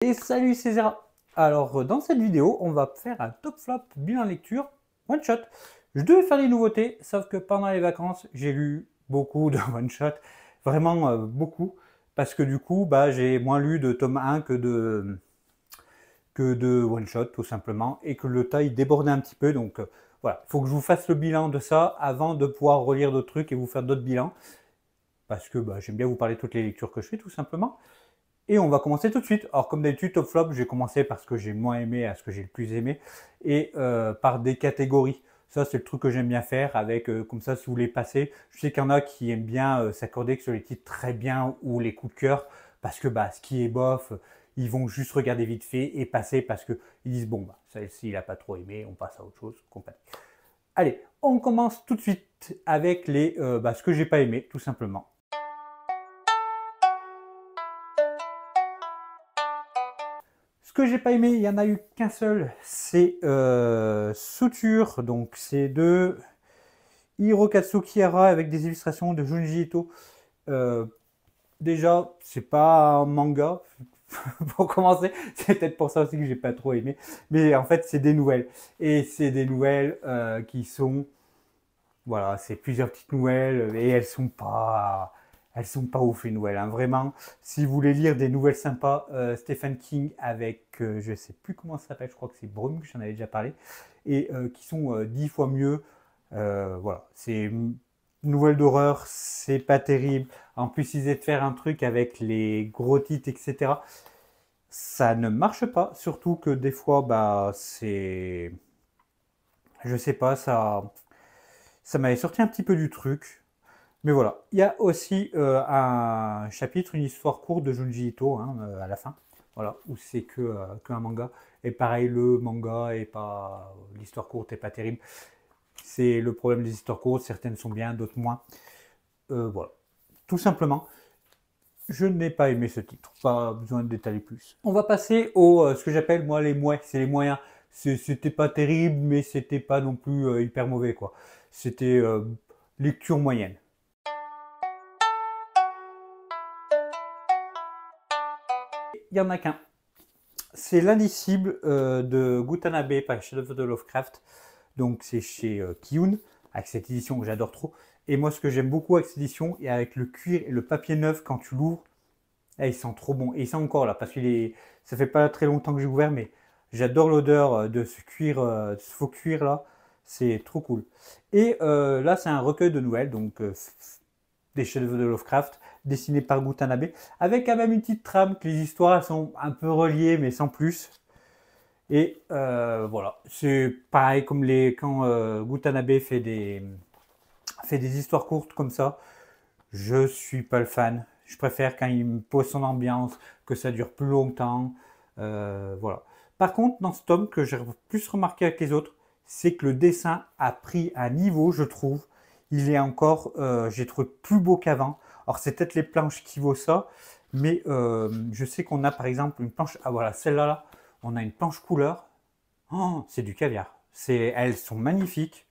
Et salut, c'est Zera. Alors, dans cette vidéo, on va faire un top flop bilan lecture one shot. Je devais faire des nouveautés, sauf que pendant les vacances, j'ai lu beaucoup de one shot, vraiment beaucoup, parce que du coup, j'ai moins lu de tome 1 que de one shot, tout simplement, et que le tas il débordait un petit peu. Donc voilà, il faut que je vous fasse le bilan de ça avant de pouvoir relire d'autres trucs et vous faire d'autres bilans, parce que j'aime bien vous parler de toutes les lectures que je fais, tout simplement. Et on va commencer tout de suite. Alors comme d'habitude, top flop, j'ai commencé par ce que j'ai moins aimé à ce que j'ai le plus aimé, et par des catégories. Ça, c'est le truc que j'aime bien faire, avec comme ça, si vous voulez passer. Je sais qu'il y en a qui aiment bien s'accorder sur les titres très bien ou les coups de cœur, parce que ce qui est bof, ils vont juste regarder vite fait et passer parce qu'ils disent bon, celle-ci, il n'a pas trop aimé, on passe à autre chose, compagnie. Allez, on commence tout de suite avec ce que j'ai pas aimé, tout simplement. Ce que j'ai pas aimé, il y en a eu qu'un seul, c'est Suture, donc c'est de Hirokatsuki Hara avec des illustrations de Junji Ito. Euh, Déjà, c'est pas un manga, pour commencer, c'est peut-être pour ça aussi que j'ai pas trop aimé, mais en fait c'est des nouvelles, et c'est des nouvelles qui sont, voilà, c'est plusieurs petites nouvelles, et elles sont pas ouf les nouvelles, hein. Vraiment, si vous voulez lire des nouvelles sympas, Stephen King avec, je sais plus comment ça s'appelle, je crois que c'est Brume, j'en avais déjà parlé, et qui sont 10 fois mieux. Voilà, c'est nouvelle d'horreur, c'est pas terrible. En plus, ils essaient de faire un truc avec les gros titres, etc. Ça ne marche pas, surtout que des fois, je sais pas, ça m'avait sorti un petit peu du truc. Mais voilà, il y a aussi un chapitre, une histoire courte de Junji Ito, hein, à la fin. Voilà, où c'est qu'un manga. Et pareil, le manga est pas, l'histoire courte est pas terrible. C'est le problème des histoires courtes, certaines sont bien, d'autres moins. Voilà, tout simplement, je n'ai pas aimé ce titre. Pas besoin de détailler plus. On va passer au ce que j'appelle moi les mouais, c'est les moyens. C'était pas terrible, mais c'était pas non plus hyper mauvais quoi. C'était lecture moyenne. Il y en a qu'un. C'est l'indicible de Gutanabe par Shadow of the Lovecraft. Donc c'est chez Kiyun, avec cette édition que j'adore trop. Et moi ce que j'aime beaucoup avec cette édition, et avec le cuir et le papier neuf quand tu l'ouvres, il sent trop bon. Et il sent encore là, parce ça fait pas très longtemps que j'ai ouvert, mais j'adore l'odeur de ce cuir, de ce faux cuir là. C'est trop cool. Et là c'est un recueil de nouvelles, donc des chefs-d'œuvre de Lovecraft, dessinés par Gutanabe, avec quand même une petite trame, que les histoires sont un peu reliées, mais sans plus. Et voilà, c'est pareil comme quand Gutanabe fait des histoires courtes comme ça. Je suis pas le fan. Je préfère quand il me pose son ambiance, que ça dure plus longtemps. Voilà. Par contre, dans ce tome, que j'ai plus remarqué avec les autres, c'est que le dessin a pris un niveau, je trouve. Il est encore, j'ai trouvé plus beau qu'avant. Alors c'est peut-être les planches qui vaut ça, mais je sais qu'on a par exemple une planche. Ah voilà, celle-là, là, on a une planche couleur. Oh, c'est du caviar. Elles sont magnifiques.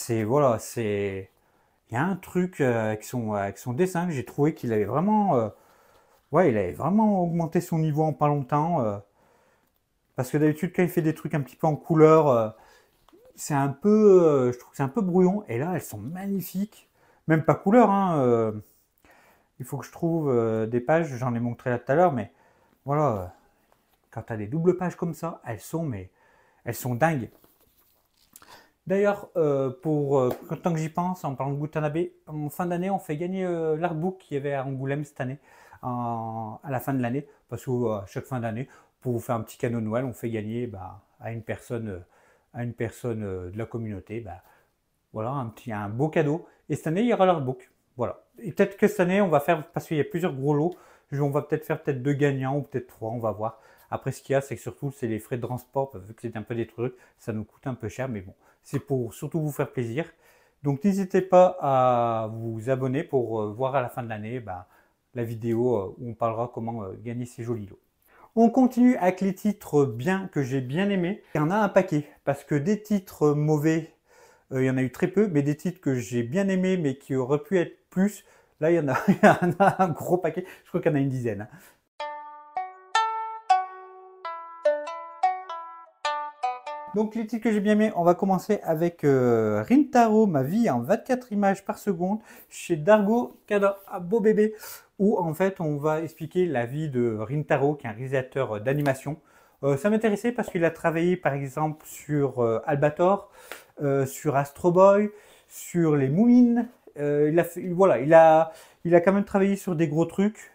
Voilà, il y a un truc avec son dessin que j'ai trouvé qu'il avait vraiment, ouais, il avait vraiment augmenté son niveau en pas longtemps. Parce que d'habitude, quand il fait des trucs un petit peu en couleur, je trouve que c'est un peu brouillon. Et là, elles sont magnifiques. Même pas couleur, hein. Il faut que je trouve des pages. J'en ai montré là tout à l'heure, mais voilà, quand tu as des doubles pages comme ça, elles sont dingues. D'ailleurs, tant que j'y pense, en parlant de Gutanabe, en fin d'année, on fait gagner l'artbook qu'il y avait à Angoulême cette année, à la fin de l'année, parce qu'à chaque fin d'année, pour vous faire un petit cadeau de Noël, on fait gagner à une personne de la communauté, voilà, un beau cadeau. Et cette année, il y aura l'artbook. Voilà. Et peut-être que cette année, on va faire, parce qu'il y a plusieurs gros lots, on va peut-être faire peut-être 2 gagnants ou peut-être 3, on va voir. Après, ce qu'il y a, c'est que surtout, c'est les frais de transport, vu que c'est un peu des trucs, ça nous coûte un peu cher, mais bon, c'est pour surtout vous faire plaisir. Donc, n'hésitez pas à vous abonner pour voir à la fin de l'année la vidéo où on parlera comment gagner ces jolis lots. On continue avec les titres bien que j'ai bien aimés. Il y en a un paquet, parce que des titres mauvais, il y en a eu très peu, mais des titres que j'ai bien aimés, mais qui auraient pu être plus, là, il y en a un gros paquet. Je crois qu'il y en a une dizaine. Donc les titres que j'ai bien aimés, on va commencer avec Rintaro, ma vie en 24 images par seconde, chez Dargo Kada, un beau bébé, où en fait on va expliquer la vie de Rintaro, qui est un réalisateur d'animation. Ça m'intéressait parce qu'il a travaillé par exemple sur Albator, sur Astro Boy, sur les Moulines. Voilà, il a quand même travaillé sur des gros trucs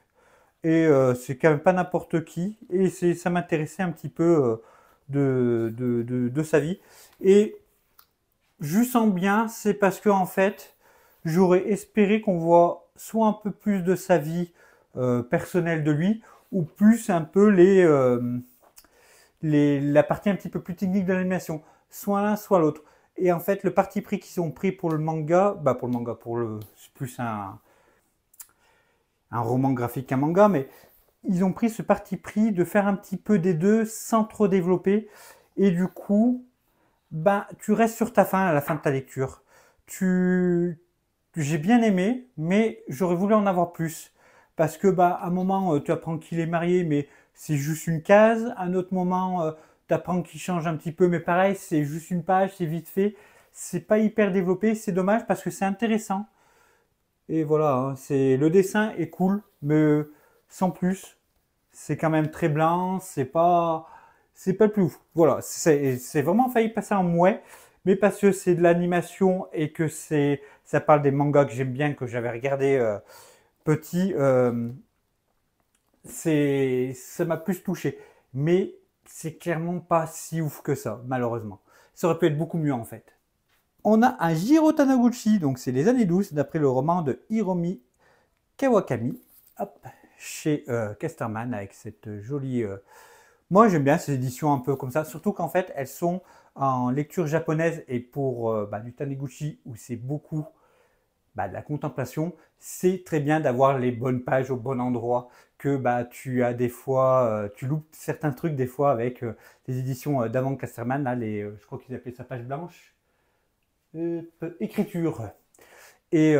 et c'est quand même pas n'importe qui. Et ça m'intéressait un petit peu de sa vie. Et je sens bien, c'est parce que en fait, j'aurais espéré qu'on voit soit un peu plus de sa vie personnelle de lui, ou plus un peu la partie un petit peu plus technique de l'animation, soit l'un, soit l'autre. Et en fait, le parti pris qu'ils ont pris pour le manga, c'est plus un roman graphique qu'un manga, mais ils ont pris ce parti pris de faire un petit peu des deux sans trop développer. Et du coup, tu restes sur ta fin à la fin de ta lecture. J'ai bien aimé, mais j'aurais voulu en avoir plus. Parce que, à un moment, tu apprends qu'il est marié, mais c'est juste une case. À un autre moment, tu apprends qu'il change un petit peu, mais pareil, c'est juste une page, c'est vite fait. C'est pas hyper développé, c'est dommage parce que c'est intéressant. Et voilà, hein, le dessin est cool, mais sans plus. C'est quand même très blanc, c'est pas le plus ouf. Voilà, c'est vraiment failli passer en mouais, mais parce que c'est de l'animation et que ça parle des mangas que j'aime bien, que j'avais regardé petit, ça m'a plus touché. Mais c'est clairement pas si ouf que ça, malheureusement. Ça aurait pu être beaucoup mieux en fait. On a un Jiro Taniguchi, donc c'est les années 12, d'après le roman de Hiromi Kawakami, hop, chez Casterman, avec cette jolie... Moi j'aime bien ces éditions un peu comme ça, surtout qu'en fait elles sont en lecture japonaise, et pour du Taniguchi où c'est beaucoup de la contemplation, c'est très bien d'avoir les bonnes pages au bon endroit, que tu as des fois, tu loupes certains trucs des fois avec les éditions d'avant Casterman, là, je crois qu'ils appelaient ça page blanche. Écriture. Et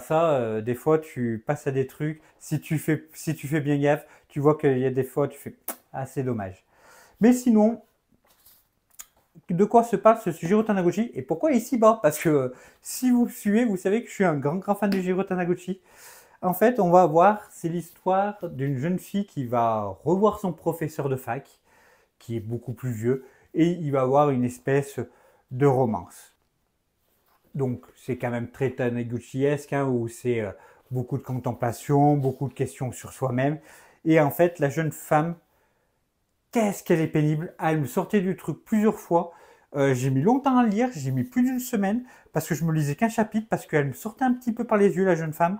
ça, des fois, tu passes à des trucs. Si tu fais bien gaffe, tu vois qu'il y a des fois, tu fais ah, c'est dommage. Mais sinon, de quoi se parle ce Jiro Taniguchi et pourquoi il est si bas? Parce que si vous le suivez, vous savez que je suis un grand fan de Jiro Taniguchi. En fait, on va voir, c'est l'histoire d'une jeune fille qui va revoir son professeur de fac, qui est beaucoup plus vieux, et il va avoir une espèce de romance. Donc c'est quand même très Taniguchi-esque, hein, où c'est beaucoup de contemplation, beaucoup de questions sur soi-même. Et en fait, la jeune femme, qu'est-ce qu'elle est pénible. Elle me sortait du truc plusieurs fois. J'ai mis longtemps à le lire, j'ai mis plus d'une semaine, parce que je me lisais qu'un chapitre, parce qu'elle me sortait un petit peu par les yeux, la jeune femme.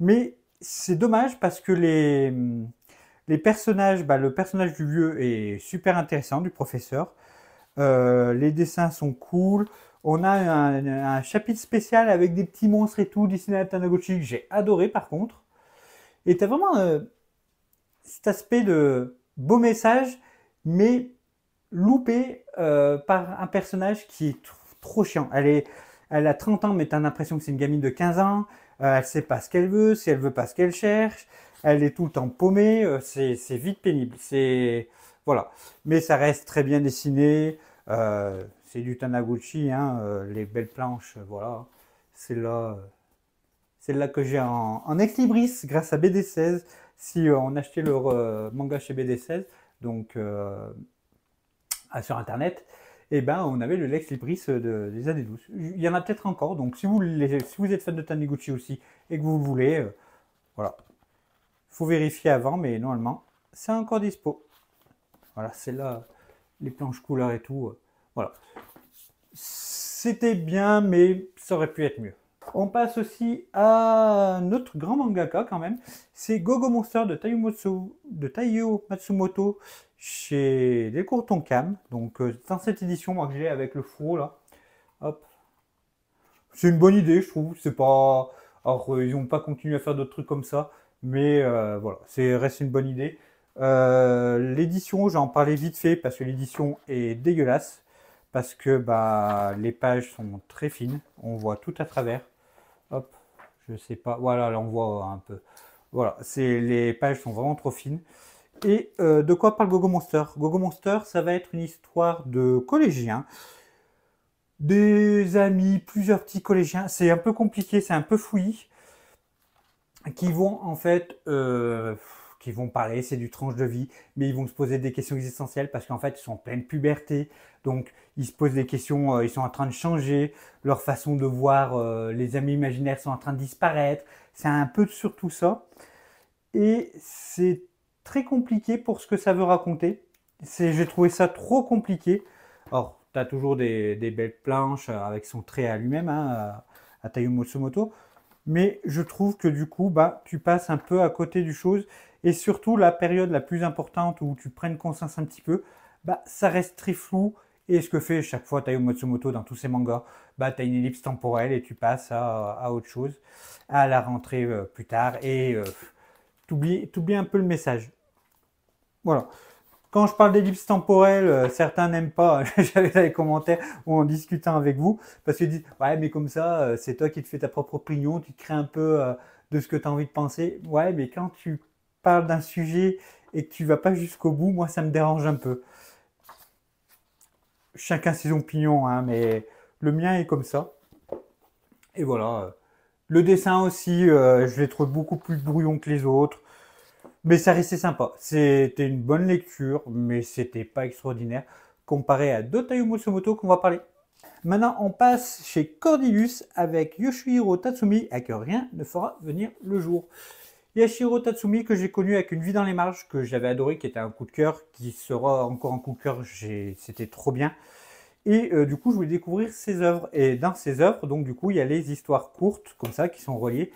Mais c'est dommage parce que les personnages, le personnage du vieux est super intéressant, du professeur. Les dessins sont cool. On a un chapitre spécial avec des petits monstres et tout, dessiné à Taniguchi, que j'ai adoré par contre. Et t'as vraiment cet aspect de beau message, mais loupé par un personnage qui est trop chiant. Elle a 30 ans, mais t'as l'impression que c'est une gamine de 15 ans. Elle sait pas ce qu'elle veut, si elle veut pas ce qu'elle cherche. Elle est tout le temps paumée. C'est vite pénible. Voilà. Mais ça reste très bien dessiné. C'est du Taniguchi, hein, les belles planches, voilà. C'est là que j'ai en ex libris grâce à BD16. Si on achetait leur manga chez BD16, donc sur internet, et on avait le Lex Libris des années 12. Il y en a peut-être encore, donc si vous êtes fan de Taniguchi aussi et que vous le voulez, voilà. Il faut vérifier avant, mais normalement, c'est encore dispo. Voilà, c'est là les planches couleurs et tout. Voilà. C'était bien, mais ça aurait pu être mieux. On passe aussi à notre grand mangaka quand même. C'est Gogo Monster de Taiyo Matsumoto chez Delcourt Tonkam. Donc dans cette édition, moi que j'ai avec le fourreau là. Hop. C'est une bonne idée, je trouve. C'est pas. Alors ils n'ont pas continué à faire d'autres trucs comme ça. Mais voilà, reste une bonne idée. L'édition, j'en parlais vite fait parce que l'édition est dégueulasse. Parce que les pages sont très fines. On voit tout à travers. Hop, je sais pas. Voilà, là on voit un peu. Voilà, les pages sont vraiment trop fines. Et de quoi parle Gogo Monster? Gogo Monster, ça va être une histoire de collégiens, des amis, plusieurs petits collégiens. C'est un peu compliqué, c'est un peu fouillis, qui vont en fait, qui vont parler, c'est du tranche de vie, mais ils vont se poser des questions existentielles parce qu'en fait, ils sont en pleine puberté, donc ils se posent des questions, ils sont en train de changer, leur façon de voir les amis imaginaires sont en train de disparaître. C'est un peu sur tout ça, et c'est très compliqué pour ce que ça veut raconter. J'ai trouvé ça trop compliqué. Alors, tu as toujours des belles planches avec son trait à lui-même, hein, à Taiyo Matsumoto, mais je trouve que du coup, bah, tu passes un peu à côté du chose, et surtout la période la plus importante où tu prennes conscience un petit peu, bah, ça reste très flou, et ce que fait chaque fois Taiyo Matsumoto dans tous ses mangas, bah, tu as une ellipse temporelle et tu passes à autre chose, à la rentrée plus tard, et t'oublies un peu le message. Voilà. Quand je parle d'ellipse temporelle, certains n'aiment pas. J'avais dans les commentaires ou en discutant avec vous, parce qu'ils disent ouais, mais comme ça, c'est toi qui te fais ta propre opinion, tu te crées un peu de ce que tu as envie de penser. Ouais, mais quand tu parles d'un sujet et que tu vas pas jusqu'au bout, moi ça me dérange un peu. Chacun ses opinions, hein, mais le mien est comme ça. Et voilà. Le dessin aussi, je l'ai trouvé beaucoup plus brouillon que les autres. Mais ça restait sympa. C'était une bonne lecture, mais c'était pas extraordinaire comparé à d'autres Taiyo Matsumoto qu'on va parler. Maintenant, on passe chez Cordillus avec Yoshihiro Tatsumi à que rien ne fera venir le jour. Yoshihiro Tatsumi que j'ai connu avec Une vie dans les marges, que j'avais adoré, qui était un coup de cœur, qui sera encore un coup de cœur, c'était trop bien. Et du coup, je voulais découvrir ses œuvres. Et dans ses œuvres, donc du coup, il y a les histoires courtes, comme ça, qui sont reliées.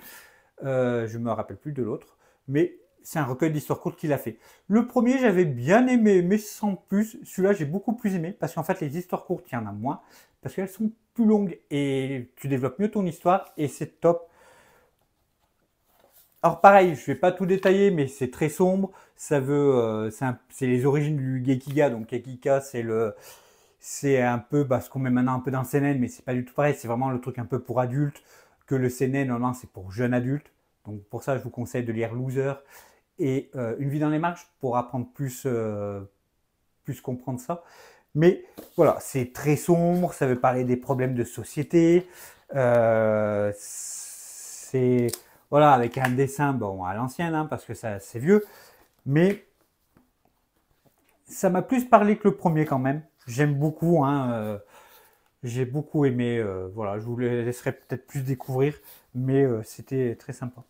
Je me rappelle plus de l'autre, mais c'est un recueil d'histoires courtes qu'il a fait. Le premier, j'avais bien aimé, mais sans plus. Celui-là, j'ai beaucoup plus aimé, parce qu'en fait, les histoires courtes, il y en a moins, parce qu'elles sont plus longues, et tu développes mieux ton histoire, et c'est top. Alors pareil, je vais pas tout détailler, mais c'est très sombre. Ça veut, c'est les origines du Gekiga. Donc Gekika, c'est un peu ce qu'on met maintenant un peu dans le seinen, mais c'est pas du tout pareil. C'est vraiment le truc un peu pour adultes. Que le seinen, normalement, c'est pour jeunes adultes. Donc pour ça, je vous conseille de lire Loser et Une vie dans les marges pour apprendre plus comprendre ça. Mais voilà, c'est très sombre. Ça veut parler des problèmes de société. C'est voilà, avec un dessin bon à l'ancienne, hein, parce que ça c'est vieux, mais ça m'a plus parlé que le premier quand même. J'aime beaucoup, hein, j'ai beaucoup aimé. Voilà, je vous le laisserai peut-être plus découvrir, mais c'était très sympa.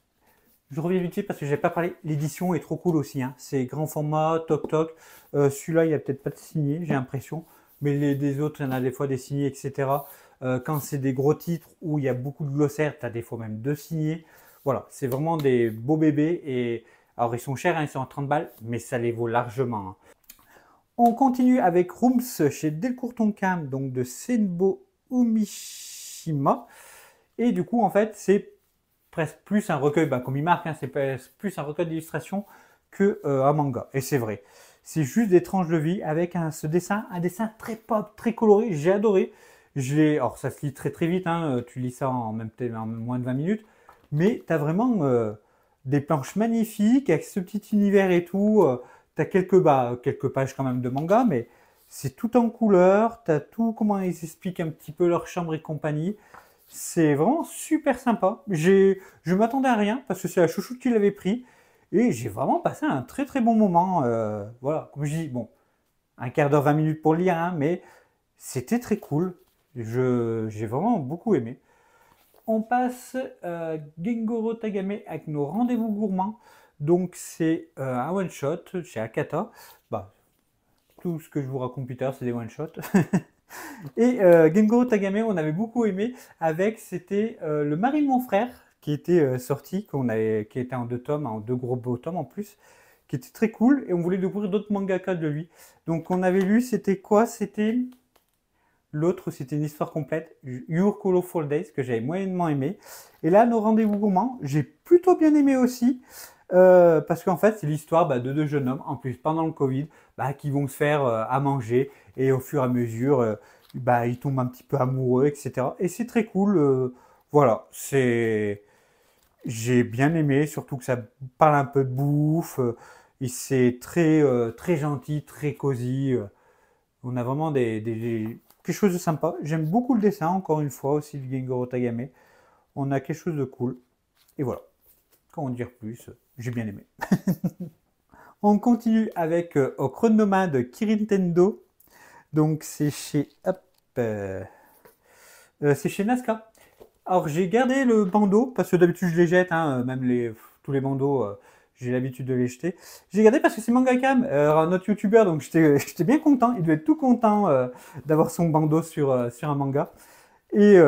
Je reviens vite fait parce que j'ai pas parlé. L'édition est trop cool aussi, hein. C'est grand format, toc toc. Celui-là, il n'y a peut-être pas de signé, j'ai l'impression, mais des autres, il y en a des fois des signés, etc. Quand c'est des gros titres où il y a beaucoup de glossaires, tu as des fois même deux signés. Voilà, c'est vraiment des beaux bébés. Et alors, ils sont chers, hein, ils sont à 30 balles, mais ça les vaut largement, hein. On continue avec Rooms chez Delcourt Tonkam, donc de Senbo Umishima. Et du coup, en fait, c'est presque plus un recueil, comme il marque, hein, c'est plus un recueil d'illustrations que un manga. Et c'est vrai. C'est juste des tranches de vie avec un dessin très pop, très coloré. J'ai adoré. Alors ça se lit très très vite, hein, tu lis ça en moins de 20 minutes. Mais tu as vraiment des planches magnifiques avec ce petit univers et tout. Tu as quelques pages quand même de manga, mais c'est tout en couleur. Tu as tout comment ils expliquent un petit peu leur chambre et compagnie. C'est vraiment super sympa. Je m'attendais à rien parce que c'est la chouchoute qui l'avait pris. Et j'ai vraiment passé un très très bon moment. Voilà, comme je dis, bon, un quart d'heure, 20 minutes pour lire, hein, mais c'était très cool. J'ai vraiment beaucoup aimé. On passe Gengoro Tagame avec nos rendez-vous gourmands. Donc c'est un one-shot chez Akata. Tout ce que je vous raconte plus tard, c'est des one-shots. Et Gengoro Tagame, on avait beaucoup aimé c'était Le mari de mon frère qui était sorti, qui était en 2 tomes, en 2 gros beaux tomes en plus, qui était très cool et on voulait découvrir d'autres mangaka de lui. Donc on avait lu, c'était quoi? L'autre, c'était une histoire complète, Your Colorful Days, que j'avais moyennement aimé. Et là, Nos rendez-vous gourmands, j'ai plutôt bien aimé aussi, parce qu'en fait, c'est l'histoire de deux jeunes hommes, en plus pendant le Covid, qui vont se faire à manger, et au fur et à mesure, ils tombent un petit peu amoureux, etc. Et c'est très cool, voilà, j'ai bien aimé, surtout que ça parle un peu de bouffe, Et c'est très gentil, très cosy. On a vraiment quelque chose de sympa. J'aime beaucoup le dessin, encore une fois, aussi de Gengoro Tagame. On a quelque chose de cool. Et voilà. Comment dire plus, j'ai bien aimé. On continue avec Chronoma de Kirin Tendo. Donc c'est chez c'est chez Nazca. Alors j'ai gardé le bandeau parce que d'habitude je les jette, hein, même tous les bandeaux, j'ai l'habitude de les jeter. J'ai gardé parce que c'est Mangakam, un autre youtubeur, donc j'étais bien content. Il devait être tout content d'avoir son bandeau sur un manga. Et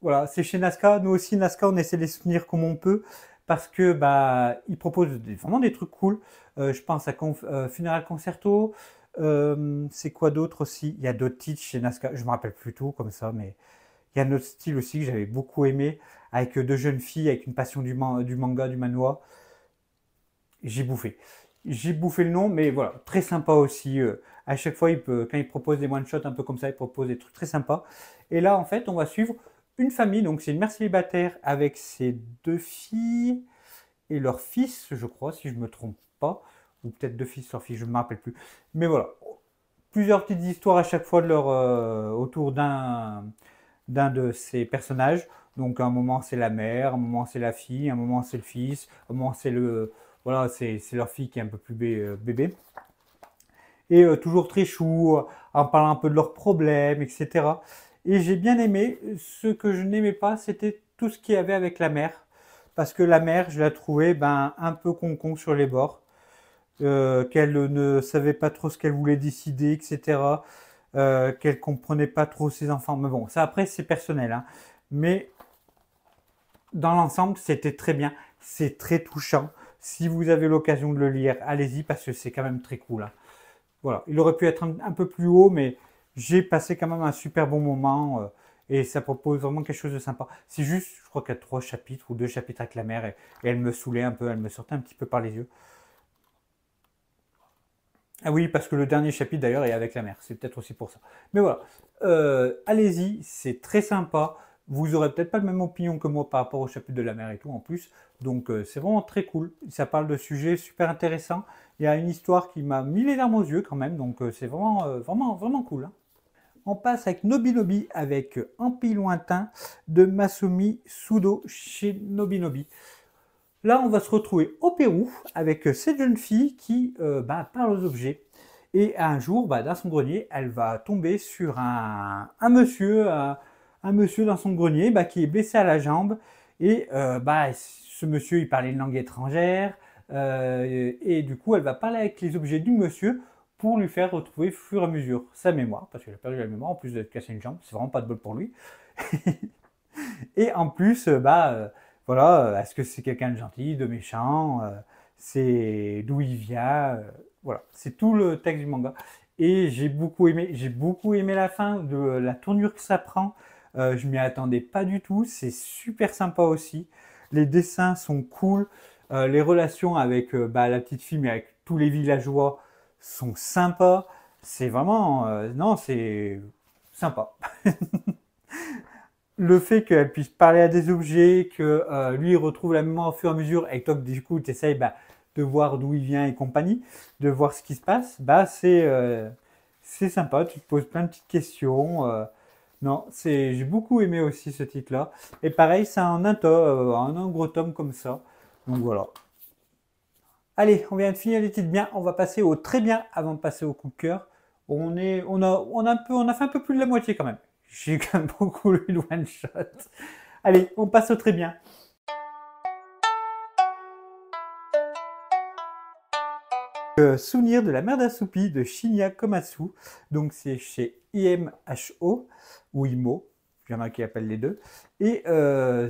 voilà, c'est chez Nazca. Nous aussi, Nazca, on essaie de les soutenir comme on peut parce que bah ils proposent vraiment des trucs cool. Je pense à Funeral Concerto. C'est quoi d'autre aussi? Il y a d'autres titres chez Nazca. Je me rappelle plus tout comme ça, mais il y a un autre style aussi que j'avais beaucoup aimé avec deux jeunes filles avec une passion du manga, du manhwa. J'ai bouffé. J'ai bouffé le nom, mais voilà, très sympa aussi. À chaque fois, quand il propose des one-shots un peu comme ça, il propose des trucs très sympas. Et là, en fait, on va suivre une famille. Donc, c'est une mère célibataire avec ses deux filles et leur fils, je crois, si je ne me trompe pas. Ou peut-être deux fils, leur fille, je ne me rappelle plus. Mais voilà, plusieurs petites histoires à chaque fois autour d'un de ces personnages. Donc, à un moment, c'est la mère, à un moment, c'est la fille, à un moment, c'est le fils, à un moment, voilà, c'est leur fille qui est un peu plus bébé. Et toujours très chou, en parlant un peu de leurs problèmes, etc. Et j'ai bien aimé. Ce que je n'aimais pas, c'était tout ce qu'il y avait avec la mère. Parce que la mère, je la trouvais un peu con sur les bords. Qu'elle ne savait pas trop ce qu'elle voulait décider, etc. Qu'elle comprenait pas trop ses enfants. Mais bon, ça après, c'est personnel, hein. Mais dans l'ensemble, c'était très bien. C'est très touchant. Si vous avez l'occasion de le lire, allez-y parce que c'est quand même très cool, hein. Voilà, il aurait pu être un peu plus haut, mais j'ai passé quand même un super bon moment et ça propose vraiment quelque chose de sympa. C'est juste, je crois qu'il y a 3 chapitres ou 2 chapitres avec la mère et elle me saoulait un peu, elle me sortait un petit peu par les yeux. Ah oui, parce que le dernier chapitre d'ailleurs est avec la mère, c'est peut-être aussi pour ça. Mais voilà, allez-y, c'est très sympa. Vous aurez peut-être pas le même opinion que moi par rapport au chapitre de la mère et tout en plus. Donc c'est vraiment très cool. Ça parle de sujets super intéressants. Il y a une histoire qui m'a mis les larmes aux yeux quand même. Donc c'est vraiment cool, hein. On passe avec Nobinobi avec Un pays lointain de Masumi Sudo chez Nobinobi. Là, on va se retrouver au Pérou avec cette jeune fille qui parle aux objets. Et un jour, dans son grenier, elle va tomber sur un monsieur dans son grenier qui est blessé à la jambe. Et ce monsieur, il parlait une langue étrangère. Et du coup, elle va parler avec les objets du monsieur pour lui faire retrouver au fur et à mesure sa mémoire. Parce qu'il a perdu la mémoire, en plus de casser une jambe. C'est vraiment pas de bol pour lui. Et en plus, voilà, est-ce que c'est quelqu'un de gentil, de méchant, c'est d'où il vient, voilà, c'est tout le texte du manga. Et j'ai beaucoup aimé la fin, de la tournure que ça prend. Je m'y attendais pas du tout, c'est super sympa aussi. Les dessins sont cool, les relations avec la petite fille, mais avec tous les villageois sont sympas. C'est vraiment, non, c'est sympa. Le fait qu'elle puisse parler à des objets, que lui il retrouve la mémoire au fur et à mesure, et que toi du coup tu essayes de voir d'où il vient et compagnie, de voir ce qui se passe, c'est sympa, tu te poses plein de petites questions. Non, j'ai beaucoup aimé aussi ce titre-là. Et pareil, c'est un tome, un gros tome comme ça. Donc voilà. Allez, on vient de finir les titres bien, on va passer au très bien avant de passer au coup de cœur. On a fait un peu plus de la moitié quand même. J'ai quand même beaucoup lu le one shot. Allez, on passe au très bien. Souvenir de la mère d'Assoupie de Shinya Komatsu. Donc c'est chez IMHO ou IMO. Il y en a qui appellent les deux. Et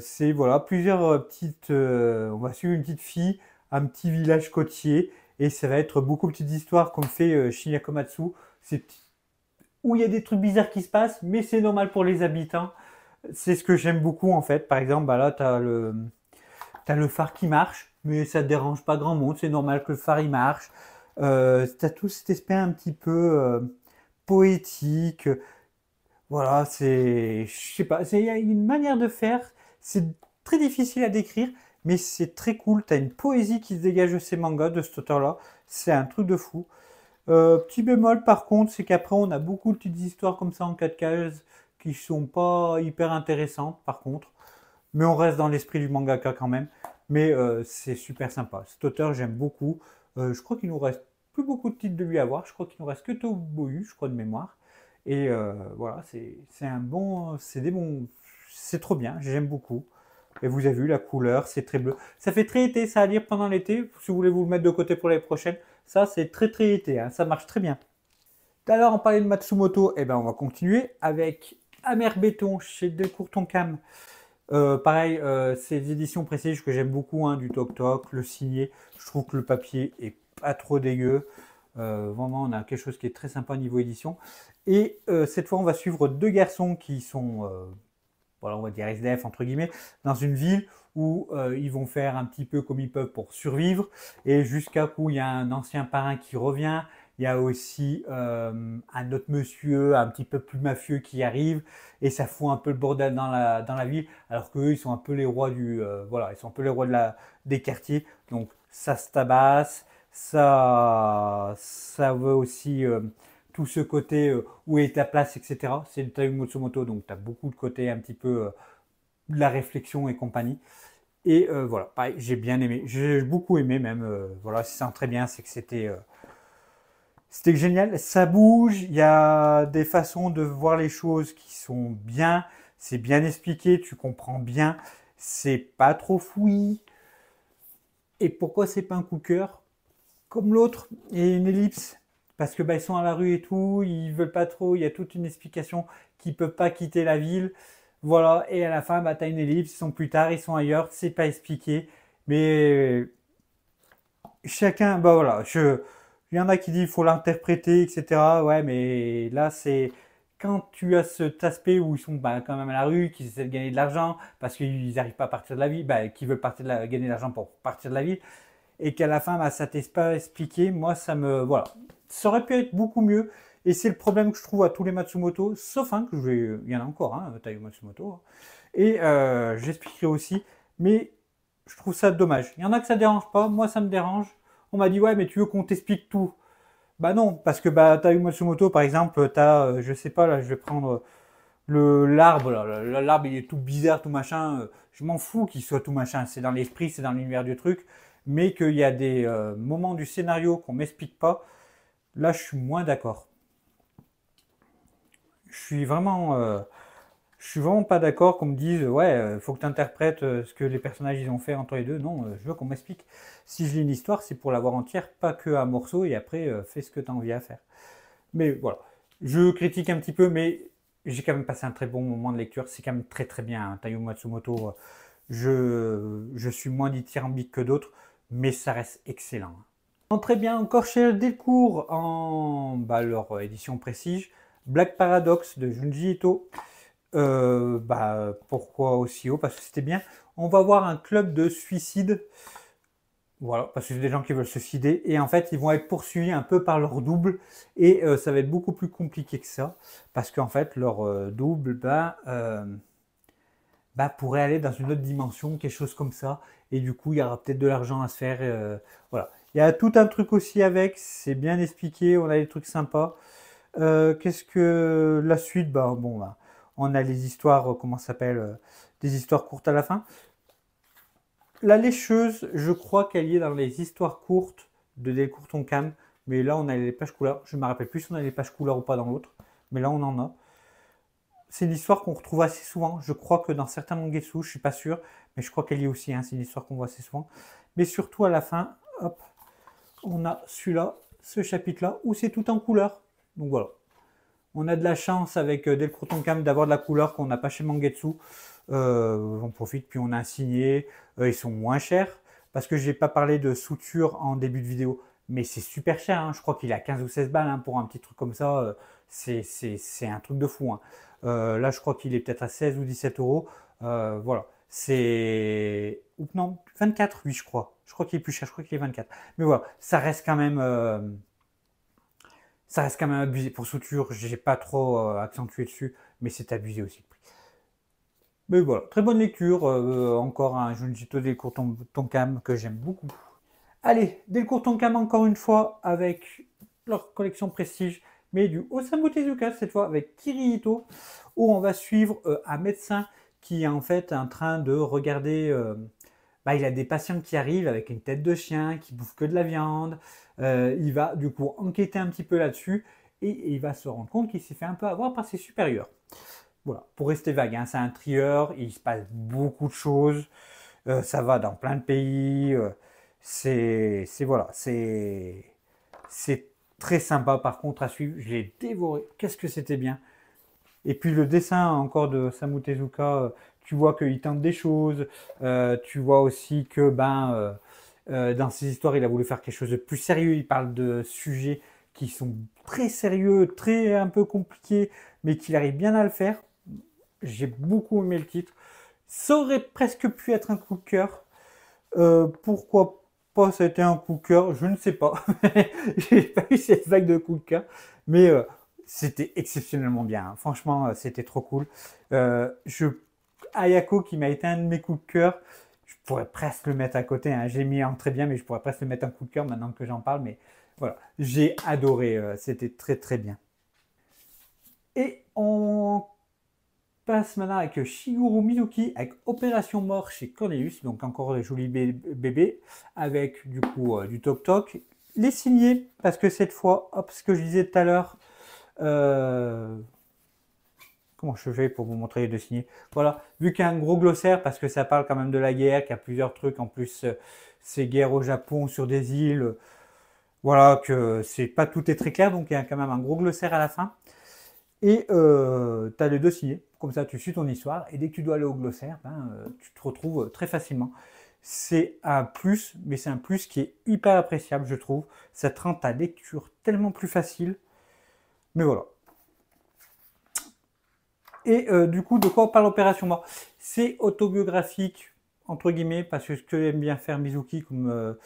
c'est voilà plusieurs petites. On va suivre une petite fille, un petit village côtier. Et ça va être beaucoup de petites histoires comme fait Shinya Komatsu. C'est où il y a des trucs bizarres qui se passent, mais c'est normal pour les habitants. C'est ce que j'aime beaucoup en fait. Par exemple, là, t'as le phare qui marche, mais ça ne dérange pas grand monde. C'est normal que le phare il marche. T'as tout cet aspect un petit peu poétique. Voilà, je sais pas, il y a une manière de faire. C'est très difficile à décrire, mais c'est très cool. Tu as une poésie qui se dégage de ces mangas, de cet auteur-là. C'est un truc de fou. Petit bémol par contre, c'est qu'après on a beaucoup de petites histoires comme ça en 4 cases qui sont pas hyper intéressantes par contre. Mais on reste dans l'esprit du mangaka quand même. Mais c'est super sympa. Cet auteur, j'aime beaucoup. Je crois qu'il nous reste plus beaucoup de titres de lui à voir. Je crois qu'il nous reste que Toboyu, je crois de mémoire. Et voilà, c'est un bon, c'est des bons, c'est trop bien. J'aime beaucoup. Et vous avez vu la couleur, c'est très bleu. Ça fait très été, ça à lire pendant l'été. Si vous voulez vous le mettre de côté pour l'année prochaine, ça c'est très très été. Hein, ça marche très bien. Tout à l'heure, on parlait de Matsumoto. Et ben, on va continuer avec Amer Béton chez Delcourt Tonkam. Pareil, c'est des éditions précises que j'aime beaucoup, hein, du Toc Toc, le signé. Je trouve que le papier est pas trop dégueu. Vraiment, on a quelque chose qui est très sympa au niveau édition. Et cette fois, on va suivre deux garçons qui sont, voilà, on va dire SDF entre guillemets, dans une ville où ils vont faire un petit peu comme ils peuvent pour survivre. Et jusqu'à où il y a un ancien parrain qui revient. Il y a aussi un autre monsieur un petit peu plus mafieux qui arrive et ça fout un peu le bordel dans la ville, alors qu'eux ils sont un peu les rois du voilà, ils sont un peu les rois des quartiers. Donc ça se tabasse, ça veut aussi tout ce côté où est ta place, etc. C'est le Taiyo Matsumoto, donc tu as beaucoup de côté un petit peu de la réflexion et compagnie. Et voilà, pareil, j'ai bien aimé, j'ai beaucoup aimé même. Voilà, c'est très bien, c'est que c'était génial, ça bouge, il y a des façons de voir les choses qui sont bien, c'est bien expliqué, tu comprends bien, c'est pas trop fouillis. Et pourquoi c'est pas un coup de cœur comme l'autre et une ellipse? Parce que bah, ils sont à la rue et tout, ils veulent pas trop, il y a toute une explication qu'ils peuvent pas quitter la ville. Voilà, et à la fin, bah, tu as une ellipse, ils sont plus tard, ils sont ailleurs, c'est pas expliqué. Mais chacun, bah voilà, il y en a qui disent qu'il faut l'interpréter, etc. Ouais, mais là, c'est quand tu as cet aspect où ils sont bah, quand même à la rue, qu'ils essaient de gagner de l'argent parce qu'ils n'arrivent pas à partir de la ville, bah, qu'ils veulent gagner de l'argent pour partir de la ville, et qu'à la fin, bah, ça t'est pas expliqué. Moi, voilà. Ça aurait pu être beaucoup mieux. Et c'est le problème que je trouve à tous les Matsumoto, sauf un il y en a encore, hein, Taiyo Matsumoto. Hein. Et j'expliquerai aussi. Mais je trouve ça dommage. Il y en a que ça dérange pas, moi ça me dérange. On m'a dit ouais mais tu veux qu'on t'explique tout? Bah non, parce que bah t'as eu Matsumoto par exemple, t'as, je sais pas là, je vais prendre l'arbre là, l'arbre il est tout bizarre, tout machin. Je m'en fous qu'il soit tout machin, c'est dans l'esprit, c'est dans l'univers du truc, mais qu'il y a des moments du scénario qu'on m'explique pas. Là je suis moins d'accord. Je suis vraiment je suis vraiment pas d'accord qu'on me dise ouais, faut que tu interprètes ce que les personnages ils ont fait entre les deux. Non, je veux qu'on m'explique. Si je lis une histoire, c'est pour l'avoir entière, pas que un morceau et après fais ce que tu as envie à faire. Mais voilà, je critique un petit peu, mais j'ai quand même passé un très bon moment de lecture. C'est quand même très très bien. Hein. Taiyo Matsumoto, je suis moins dithyrambique que d'autres, mais ça reste excellent. Très bien, encore chez Delcourt en bah, leur édition Prestige, Black Paradox de Junji Ito. Bah, pourquoi aussi haut? Parce que c'était bien. On va voir un club de suicide. Voilà, parce que c'est des gens qui veulent se suicider. Et en fait, ils vont être poursuivis un peu par leur double. Et ça va être beaucoup plus compliqué que ça. Parce qu'en fait, leur double bah, pourrait aller dans une autre dimension, quelque chose comme ça. Et du coup, il y aura peut-être de l'argent à se faire. Voilà. Il y a tout un truc aussi avec. C'est bien expliqué. On a des trucs sympas. Qu'est-ce que la suite? Bah, bon, bah, on a les histoires, comment ça s'appelle, des histoires courtes à la fin. La lécheuse, je crois qu'elle y est dans les histoires courtes de Delcourt Tonkam, mais là on a les pages couleurs. Je ne me rappelle plus si on a les pages couleurs ou pas dans l'autre, mais là on en a. C'est une histoire qu'on retrouve assez souvent. Je crois que dans certains mangetsu, je suis pas sûr, mais je crois qu'elle y est aussi. Hein, c'est une histoire qu'on voit assez souvent. Mais surtout à la fin, hop, on a celui-là, ce chapitre-là, où c'est tout en couleur. Donc voilà. On a de la chance avec Delcourt Tonkam d'avoir de la couleur qu'on n'a pas chez Mangetsu. On profite, puis on a un signé. Ils sont moins chers. Parce que je n'ai pas parlé de suture en début de vidéo. Mais c'est super cher. Hein. Je crois qu'il est à 15 ou 16 balles hein, pour un petit truc comme ça. C'est un truc de fou. Hein. Là, je crois qu'il est peut-être à 16 ou 17 euros. Voilà. C'est. Non, 24, oui, je crois. Je crois qu'il est plus cher. Je crois qu'il est 24. Mais voilà, ça reste quand même. Ça reste quand même abusé. Pour suture, j'ai pas trop accentué dessus, mais c'est abusé aussi le prix. Mais voilà, très bonne lecture. Encore un Junjito Delcourt Tonkam que j'aime beaucoup. Allez, Delcourt Tonkam encore une fois avec leur collection Prestige, mais du Osamu Tezuka cette fois avec Kirihito, où on va suivre un médecin qui est en fait en train de regarder. Il a des patients qui arrivent avec une tête de chien, qui bouffent que de la viande. Il va du coup enquêter un petit peu là-dessus et il va se rendre compte qu'il s'est fait un peu avoir par ses supérieurs. Voilà, pour rester vague, hein, c'est un trieur, il se passe beaucoup de choses, ça va dans plein de pays, voilà, c'est très sympa par contre à suivre, je l'ai dévoré, qu'est-ce que c'était bien. Et puis le dessin encore de Osamu Tezuka, tu vois qu'il tente des choses, tu vois aussi que dans ses histoires il a voulu faire quelque chose de plus sérieux, il parle de sujets qui sont très sérieux, très un peu compliqués, mais qu'il arrive bien à le faire. J'ai beaucoup aimé le titre. Ça aurait presque pu être un coup de cœur. Pourquoi pas ça a été un coup de cœur? Je ne sais pas. J'ai pas eu cette vague de coup de cœur. Mais c'était exceptionnellement bien, hein. Franchement, c'était trop cool. Ayako, qui m'a été un de mes coups de cœur, je pourrais presque le mettre à côté, hein. J'ai mis un très bien, mais je pourrais presque le mettre un coup de cœur maintenant que j'en parle. Mais voilà, j'ai adoré. C'était très très bien. Et on passe maintenant avec Shigeru Mizuki avec Opération Mort chez Cornelius, donc encore des jolis bébés, avec du coup du Tok Tok. Les signés, parce que cette fois, hop, ce que je disais tout à l'heure, comment je fais pour vous montrer les deux signés? Voilà, vu qu'il y a un gros glossaire, parce que ça parle quand même de la guerre, qu'il y a plusieurs trucs, en plus ces guerres au Japon sur des îles, voilà, que c'est pas tout est très clair, donc il y a quand même un gros glossaire à la fin. Et tu as les deux signés, comme ça tu suis ton histoire, et dès que tu dois aller au glossaire, tu te retrouves très facilement. C'est un plus, mais c'est un plus qui est hyper appréciable, je trouve. Ça te rend ta lecture tellement plus facile. Mais voilà. Et du coup, de quoi on parle Opération Mort? C'est autobiographique, entre guillemets, parce que ce que aime bien faire Mizuki, comme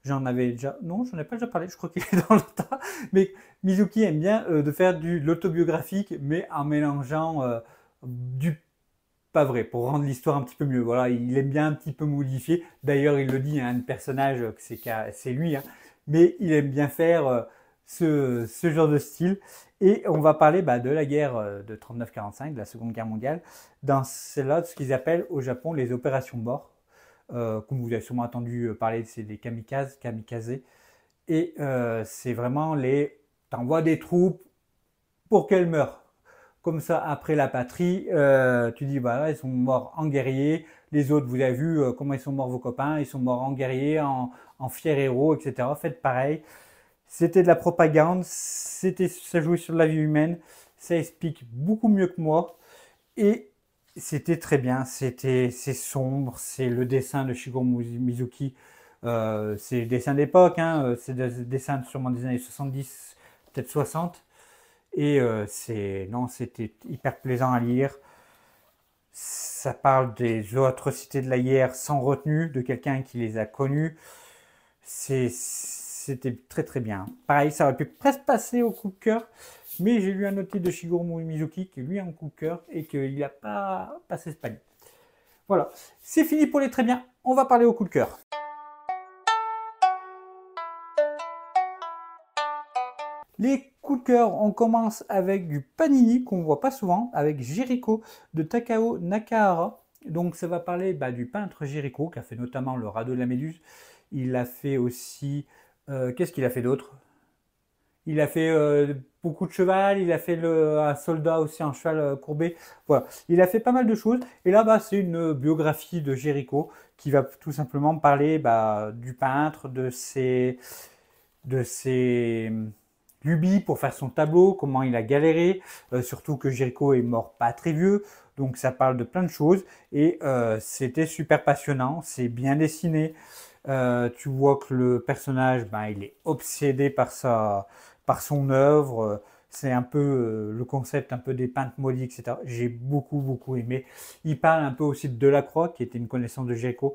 j'en avais déjà... Non, j'en ai pas déjà parlé, je crois qu'il est dans le tas. Mais Mizuki aime bien de faire de l'autobiographique, mais en mélangeant du pas vrai, pour rendre l'histoire un petit peu mieux. Voilà, il aime bien un petit peu modifier. D'ailleurs, il le dit, hein, un personnage, c'est lui, hein, mais il aime bien faire ce genre de style. Et on va parler de la guerre de 39-45, de la Seconde Guerre mondiale, dans celle-là, ce qu'ils appellent au Japon les opérations morts. Comme vous avez sûrement entendu parler, c'est des kamikazes. Et c'est vraiment t'envoies des troupes pour qu'elles meurent. Comme ça, après la patrie, tu dis, voilà, ils sont morts en guerrier. Les autres, vous avez vu comment ils sont morts vos copains. Ils sont morts en guerrier, en fiers héros, etc. Faites pareil. C'était de la propagande. Ça jouait sur la vie humaine. Ça explique beaucoup mieux que moi. Et c'était très bien. C'est sombre. C'est le dessin de Shigeru Mizuki. C'est le dessin d'époque, hein. C'est des dessins sûrement des années 70, peut-être 60. Et c'était hyper plaisant à lire. Ça parle des atrocités de la guerre sans retenue, de quelqu'un qui les a connues. C'était très très bien. Pareil, ça aurait pu presque passer au coup de cœur, mais j'ai lu un autre titre de Shigeru Mizuki qui lui a un coup de cœur et qu'il n'a pas passé ce palier. Voilà, c'est fini pour les très bien. On va parler au coup de cœur. Les coups de cœur, on commence avec du Panini qu'on ne voit pas souvent, avec Jericho de Takao Nakahara. Donc ça va parler du peintre Jericho qui a fait notamment le radeau de la Méduse. Il a fait aussi... qu'est-ce qu'il a fait d'autre? Il a fait beaucoup de cheval, il a fait un soldat aussi en cheval courbé. Voilà, il a fait pas mal de choses. Et là, c'est une biographie de Jericho qui va tout simplement parler du peintre, de ses lubies pour faire son tableau, comment il a galéré, surtout que Jericho est mort pas très vieux, donc ça parle de plein de choses, et c'était super passionnant, c'est bien dessiné, tu vois que le personnage, il est obsédé par son œuvre, c'est un peu le concept un peu des peintres maudits, etc. J'ai beaucoup beaucoup aimé. Il parle un peu aussi de Delacroix, qui était une connaissance de Jericho.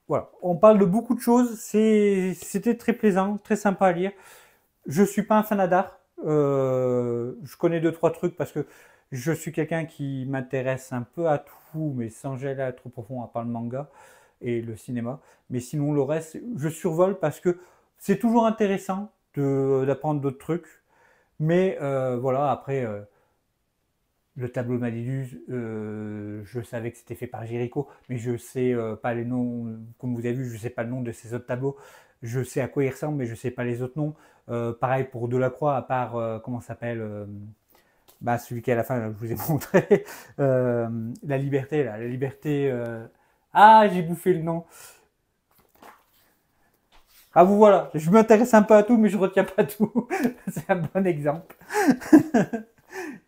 Voilà, on parle de beaucoup de choses, c'était très plaisant, très sympa à lire. Je suis pas un fanat d'art, Je connais 2-3 trucs parce que je suis quelqu'un qui m'intéresse un peu à tout, mais sans aller trop profond, à part le manga et le cinéma. Mais sinon, le reste, je survole parce que c'est toujours intéressant d'apprendre d'autres trucs. Mais voilà, après, le tableau de Malidus, je savais que c'était fait par Jericho, mais je sais pas les noms, comme vous avez vu, je sais pas le nom de ces autres tableaux. Je sais à quoi ils ressemblent, mais je sais pas les autres noms. Pareil pour Delacroix, à part, comment ça s'appelle bah, celui qui est à la fin, là, je vous ai montré. La liberté, là, la liberté. Ah, j'ai bouffé le nom. Ah, vous voilà, je m'intéresse un peu à tout, mais je retiens pas tout. C'est un bon exemple.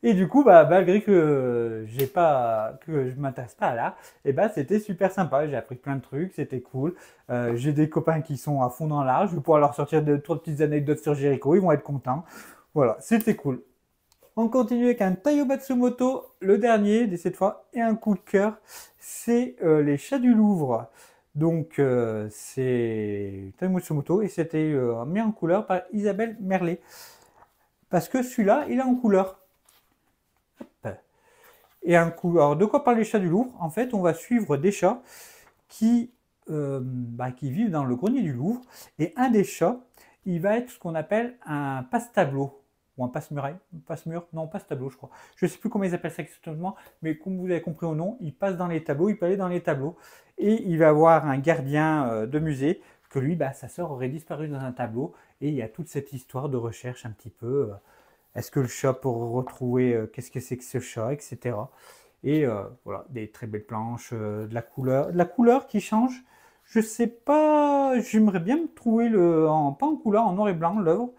Et du coup, bah, malgré que je m'intéresse pas à l'art, et bah, c'était super sympa. J'ai appris plein de trucs, c'était cool. J'ai des copains qui sont à fond dans l'art. Je vais pouvoir leur sortir 2-3 petites anecdotes sur Jericho. Ils vont être contents. Voilà, c'était cool. On continue avec un Taiyo Matsumoto, le dernier de cette fois, et un coup de cœur, c'est les Chats du Louvre. Donc c'est Taiyo Matsumoto et c'était mis en couleur par Isabelle Merlet. Parce que celui-là, il est en couleur. Hop. Et un couleur. De quoi parle les Chats du Louvre? En fait, on va suivre des chats qui vivent dans le grenier du Louvre. Et un des chats, il va être ce qu'on appelle un passe-tableau. Ou un passe-muraille, passe-mur, non, passe-tableau, je crois. Je ne sais plus comment ils appellent ça exactement, mais comme vous avez compris au nom, il passe dans les tableaux, il peut aller dans les tableaux, et il va avoir un gardien de musée, que lui, bah, sa sœur aurait disparu dans un tableau, et il y a toute cette histoire de recherche un petit peu, est-ce que le chat pour retrouver, qu'est-ce que c'est que ce chat, etc. Et voilà, des très belles planches, de la couleur qui change. Je sais pas, j'aimerais bien me trouver pas en couleur, en noir et blanc, l'œuvre,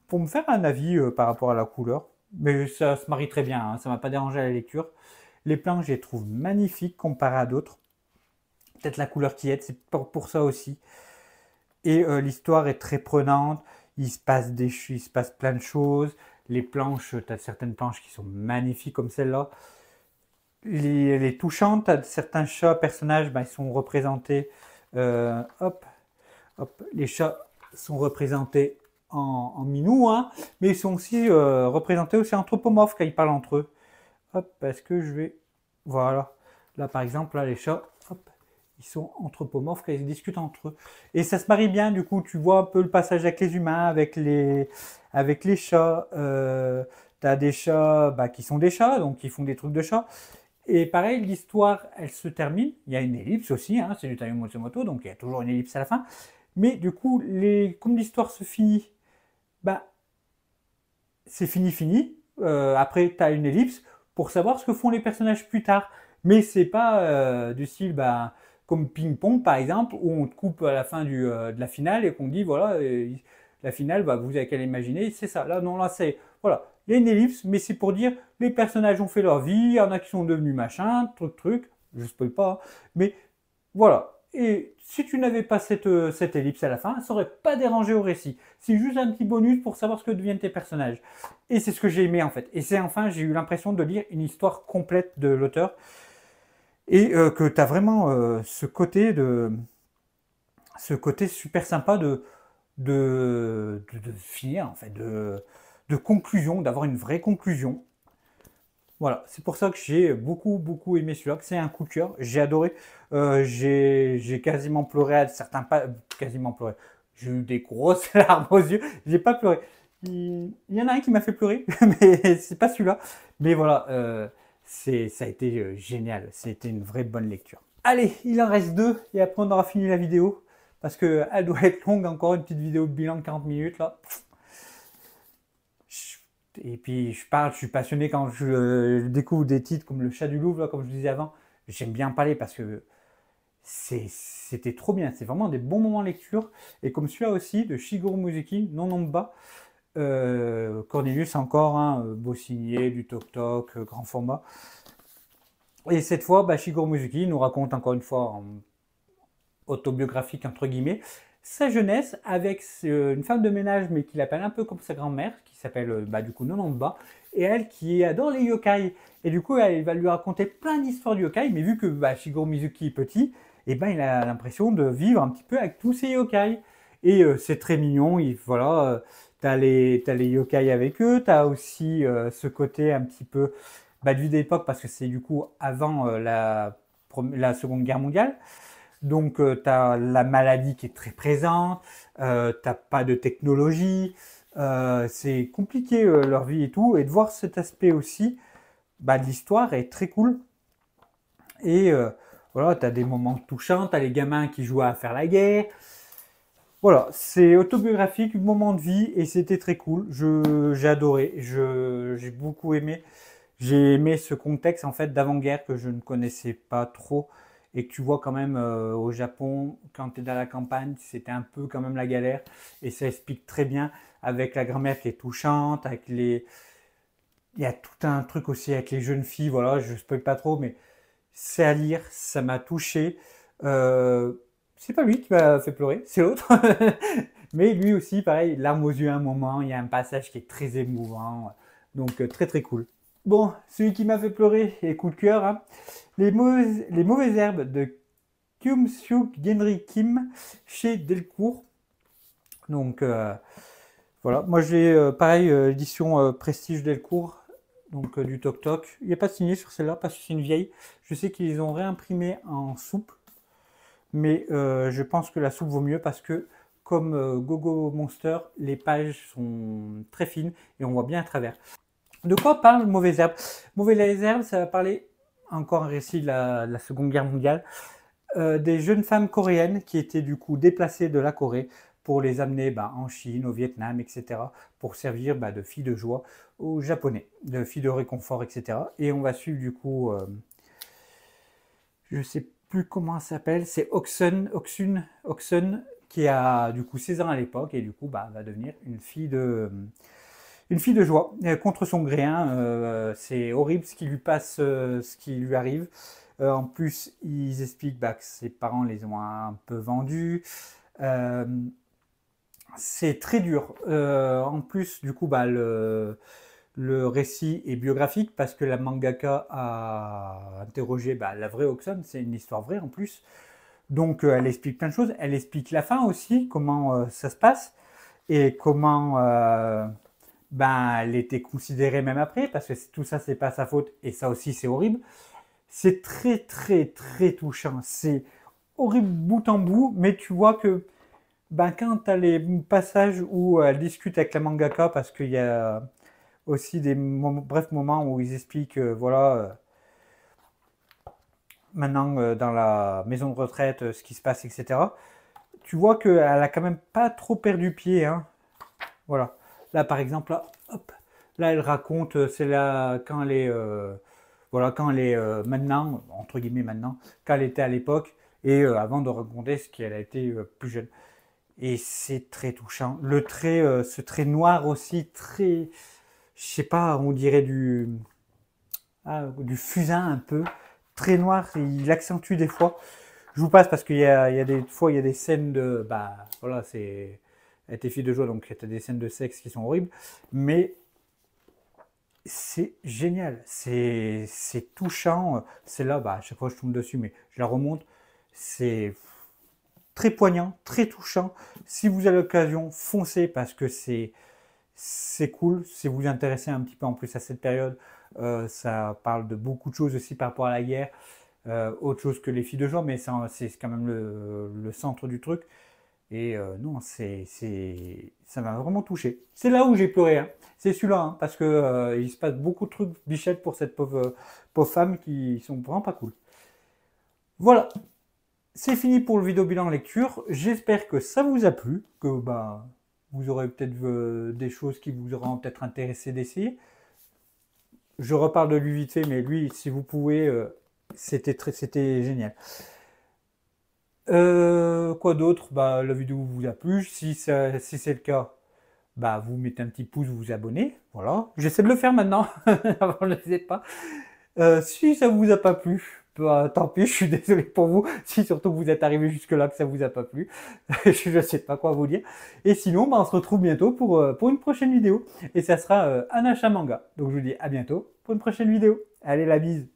pour me faire un avis par rapport à la couleur. Mais ça se marie très bien, hein, ça m'a pas dérangé à la lecture. Les planches, je les trouve magnifiques comparées à d'autres. Peut-être la couleur qui aide, c'est pour ça aussi. Et l'histoire est très prenante. Il se passe plein de choses. Les planches, tu as certaines planches qui sont magnifiques comme celle-là. Les touchantes, tu as certains chats, personnages, bah, ils sont représentés. Hop, hop, les chats sont représentés en minou, hein, mais ils sont aussi représentés aussi anthropomorphes quand ils parlent entre eux. Hop, parce que je vais... Voilà. Là, par exemple, là, les chats, hop, ils sont anthropomorphes quand ils discutent entre eux. Et ça se marie bien, du coup, tu vois un peu le passage avec les humains, avec les chats. Tu as des chats bah, qui sont des chats, donc qui font des trucs de chats. Et pareil, l'histoire, elle se termine. Il y a une ellipse aussi, hein, c'est du Taiyo Matsumoto, donc il y a toujours une ellipse à la fin. Mais du coup, comme l'histoire se finit, bah, c'est fini. Après, tu as une ellipse pour savoir ce que font les personnages plus tard. Mais c'est pas du style bah, comme ping-pong par exemple, où on te coupe à la fin de la finale et qu'on dit voilà, la finale, bah, vous avez qu'à l'imaginer, c'est ça. Là, non, là, c'est. Voilà, il y a une ellipse, mais c'est pour dire les personnages ont fait leur vie, il y en a qui sont devenus machin, truc, je spoil pas, hein. Mais voilà. Et si tu n'avais pas cette ellipse à la fin, ça aurait pas dérangé au récit. C'est juste un petit bonus pour savoir ce que deviennent tes personnages. Et c'est ce que j'ai aimé en fait. Et c'est enfin, j'ai eu l'impression de lire une histoire complète de l'auteur. Et que tu as vraiment ce côté super sympa de finir, en fait, de conclusion, d'avoir une vraie conclusion. Voilà, c'est pour ça que j'ai beaucoup aimé celui-là, que c'est un coup de cœur. J'ai adoré. J'ai quasiment pleuré à certains pas. Quasiment pleuré. J'ai eu des grosses larmes aux yeux. J'ai pas pleuré. Il y en a un qui m'a fait pleurer, mais c'est pas celui-là. Mais voilà, ça a été génial. C'était une vraie bonne lecture. Allez, il en reste deux et après on aura fini la vidéo. Parce qu'elle doit être longue, encore une petite vidéo de bilan de 40 minutes là. Et puis je suis passionné quand je découvre des titres comme Le Chat du Louvre, là, comme je disais avant. J'aime bien parler parce que c'était trop bien. C'est vraiment des bons moments de lecture. Et comme celui-là aussi, de Shigeru Mizuki, Non Nonba. Cornelius encore, hein, beau signé, du toc-toc, grand format. Et cette fois, bah, Shigeru Mizuki nous raconte encore une fois en autobiographique entre guillemets sa jeunesse avec une femme de ménage mais qui l'appelle un peu comme sa grand-mère qui s'appelle bah, du coup Nononba et elle qui adore les yokai et du coup elle va lui raconter plein d'histoires de yokai mais vu que bah, Shigeru Mizuki est petit et ben il a l'impression de vivre un petit peu avec tous ces yokai et c'est très mignon voilà t'as les yokai avec eux, t'as aussi ce côté un petit peu du d'époque parce que c'est du coup avant la Seconde Guerre mondiale. Donc t'as la maladie qui est très présente, t'as pas de technologie, c'est compliqué leur vie et tout, et de voir cet aspect aussi de l'histoire est très cool. Et voilà, t'as des moments touchants, t'as les gamins qui jouent à faire la guerre. Voilà, c'est autobiographique, moment de vie, et c'était très cool. J'ai adoré, j'ai beaucoup aimé. J'ai aimé ce contexte en fait d'avant-guerre que je ne connaissais pas trop et que tu vois quand même au Japon, quand tu es dans la campagne, c'était un peu quand même la galère et ça explique très bien avec la grand-mère qui est touchante, avec les... Il y a tout un truc aussi avec les jeunes filles, voilà, je ne spoil pas trop, mais c'est à lire, ça m'a touché. Euh, c'est pas lui qui m'a fait pleurer, c'est l'autre. Mais lui aussi, pareil, larmes aux yeux à un moment, il y a un passage qui est très émouvant, donc très très cool. Bon, celui qui m'a fait pleurer et coup de cœur, hein, les mauvaises herbes de Kyung-Suk Genri Kim chez Delcourt. Donc voilà, moi j'ai pareil édition Prestige Delcourt, donc du Toc Toc. Il n'y a pas de signé sur celle-là parce que c'est une vieille. Je sais qu'ils ont réimprimé en souple, mais je pense que la soupe vaut mieux parce que comme Gogo Monster, les pages sont très fines et on voit bien à travers. De quoi parle Mauvaise Herbe? Mauvaise Herbe, ça va parler, encore un récit de la Seconde Guerre mondiale, des jeunes femmes coréennes qui étaient du coup déplacées de la Corée pour les amener en Chine, au Vietnam, etc., pour servir de filles de joie aux Japonais, de filles de réconfort, etc. Et on va suivre du coup, je sais plus comment elle s'appelle, c'est Oksun, qui a du coup 16 ans à l'époque et du coup va devenir une fille de joie, contre son gré. C'est horrible ce qui lui passe, ce qui lui arrive. En plus, ils expliquent que ses parents les ont un peu vendus. C'est très dur. En plus, du coup, le récit est biographique parce que la mangaka a interrogé la vraie Oksun. C'est une histoire vraie en plus. Donc, elle explique plein de choses. Elle explique la fin aussi, comment ça se passe et comment elle était considérée même après, parce que tout ça, c'est pas sa faute, et ça aussi, c'est horrible. C'est très, très, très touchant. C'est horrible bout en bout, mais tu vois que quand tu as les passages où elle discute avec la mangaka, parce qu'il y a aussi des brefs moments où ils expliquent, voilà, maintenant dans la maison de retraite, ce qui se passe, etc. Tu vois qu'elle a quand même pas trop perdu pied, hein. Voilà. Là, par exemple, là, hop, là, elle raconte, c'est là quand elle est, voilà, quand elle est maintenant, entre guillemets maintenant, quand elle était à l'époque, et avant de raconter ce qu'elle a été plus jeune. Et c'est très touchant. Le trait, ce trait noir aussi, très, je sais pas, on dirait du fusain un peu, très noir, il accentue des fois. Je vous passe parce qu'il y a des fois, il y a des scènes de, voilà, c'est elle était fille de joie, donc il y a des scènes de sexe qui sont horribles, mais c'est génial, c'est touchant. C'est là, à chaque fois je tombe dessus, mais je la remonte. C'est très poignant, très touchant. Si vous avez l'occasion, foncez parce que c'est cool. Si vous vous intéressez un petit peu en plus à cette période, ça parle de beaucoup de choses aussi par rapport à la guerre. Autre chose que les filles de joie, mais c'est quand même le centre du truc. Et non, ça m'a vraiment touché. C'est là où j'ai pleuré, hein. C'est celui-là, hein, parce que il se passe beaucoup de trucs bichettes pour cette pauvre femme qui sont vraiment pas cool. Voilà, c'est fini pour le vidéo bilan lecture. J'espère que ça vous a plu, que vous aurez peut-être des choses qui vous auront peut-être intéressé d'essayer. Je reparle de lui vite fait, mais lui, si vous pouvez, c'était génial. Quoi d'autre? La vidéo vous a plu. Si c'est le cas, vous mettez un petit pouce, vous vous abonnez. Voilà. J'essaie de le faire maintenant. Avant, je ne le faisais pas. Si ça vous a pas plu, tant pis, je suis désolé pour vous. Si surtout vous êtes arrivé jusque-là que ça vous a pas plu, je ne sais pas quoi vous dire. Et sinon, on se retrouve bientôt pour une prochaine vidéo. Et ça sera un achat manga. Donc je vous dis à bientôt pour une prochaine vidéo. Allez, la bise.